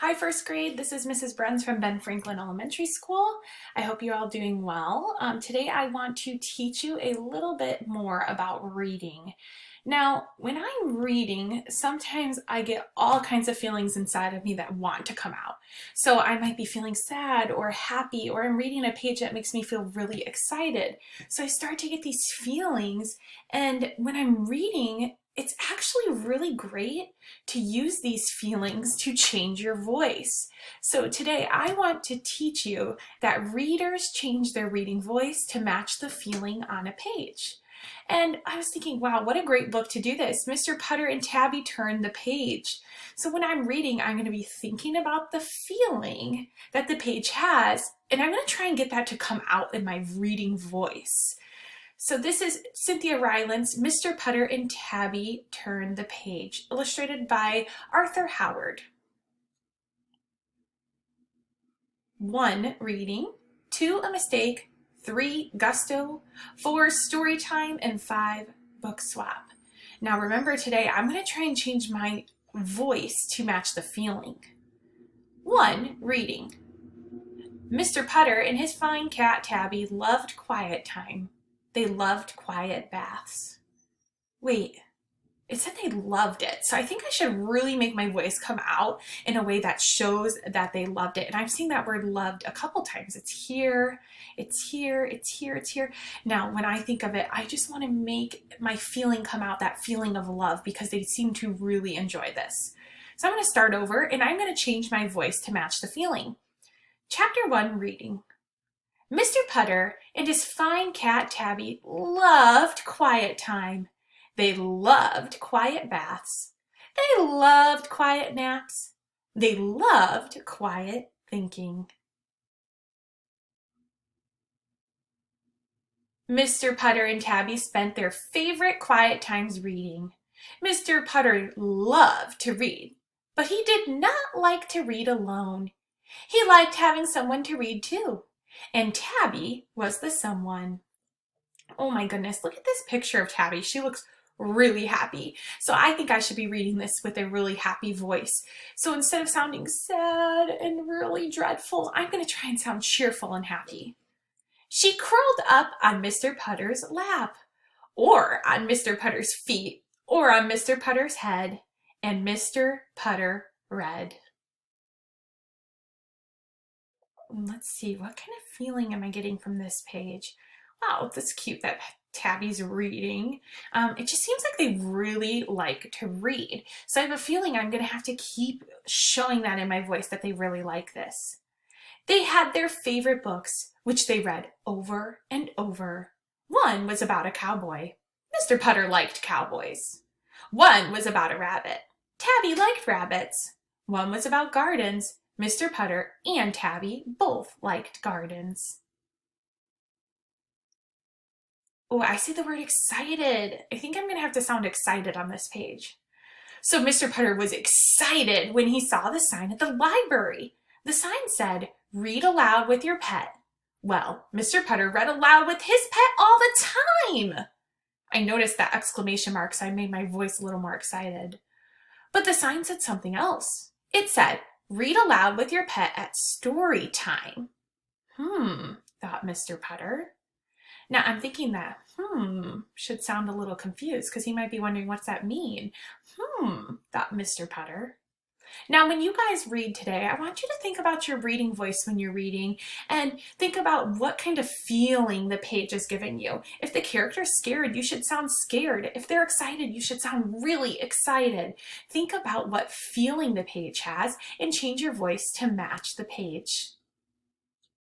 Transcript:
Hi, first grade. This is Mrs. Bruns from Ben Franklin Elementary School. I hope you're all doing well. Today I want to teach you a little bit more about reading. Now, when I'm reading, sometimes I get all kinds of feelings inside of me that want to come out. So I might be feeling sad or happy, or I'm reading a page that makes me feel really excited. So I start to get these feelings, and when I'm reading, it's actually really great to use these feelings to change your voice. So today I want to teach you that readers change their reading voice to match the feeling on a page. And I was thinking, wow, what a great book to do this. Mr. Putter and Tabby Turn the Page. So when I'm reading, I'm going to be thinking about the feeling that the page has, and I'm going to try and get that to come out in my reading voice. So this is Cynthia Ryland's Mr. Putter and Tabby Turn the Page, illustrated by Arthur Howard. 1. Reading. 2. A mistake. 3. Gusto. 4. Story time. And 5. Book swap. Now remember, today I'm going to try and change my voice to match the feeling. 1. Reading. Mr. Putter and his fine cat Tabby loved quiet time. They loved quiet baths. Wait, it said they loved it. So I think I should really make my voice come out in a way that shows that they loved it. And I'm seeing that word loved a couple times. It's here, it's here, it's here, it's here. Now, when I think of it, I just want to make my feeling come out, that feeling of love, because they seem to really enjoy this. So I'm going to start over, and I'm going to change my voice to match the feeling. Chapter 1, Reading. Mr. Putter and his fine cat Tabby loved quiet time. They loved quiet baths. They loved quiet naps. They loved quiet thinking. Mr. Putter and Tabby spent their favorite quiet times reading. Mr. Putter loved to read, but he did not like to read alone. He liked having someone to read to. And Tabby was the someone. Oh my goodness, look at this picture of Tabby. She looks really happy. So I think I should be reading this with a really happy voice. So instead of sounding sad and really dreadful, I'm going to try and sound cheerful and happy. She curled up on Mr. Putter's lap, or on Mr. Putter's feet, or on Mr. Putter's head, and Mr. Putter read. Let's see, what kind of feeling am I getting from this page? Wow, that's cute that Tabby's reading. It just seems like they really like to read. So I have a feeling I'm going to have to keep showing that in my voice, that they really like this. They had their favorite books, which they read over and over. One was about a cowboy. Mr. Putter liked cowboys. One was about a rabbit. Tabby liked rabbits. One was about gardens. Mr. Putter and Tabby both liked gardens. Oh, I see the word excited. I think I'm going to have to sound excited on this page. So Mr. Putter was excited when he saw the sign at the library. The sign said, "Read aloud with your pet." Well, Mr. Putter read aloud with his pet all the time. I noticed that exclamation mark, so I made my voice a little more excited. But the sign said something else. It said, "Read aloud with your pet at story time." Thought Mr. Putter. Now I'm thinking that should sound a little confused, because he might be wondering, what's that mean? Thought Mr. Putter. Now when you guys read today, I want you to think about your reading voice when you're reading, and think about what kind of feeling the page is giving you. If the character's scared, you should sound scared. If they're excited, you should sound really excited. Think about what feeling the page has and change your voice to match the page.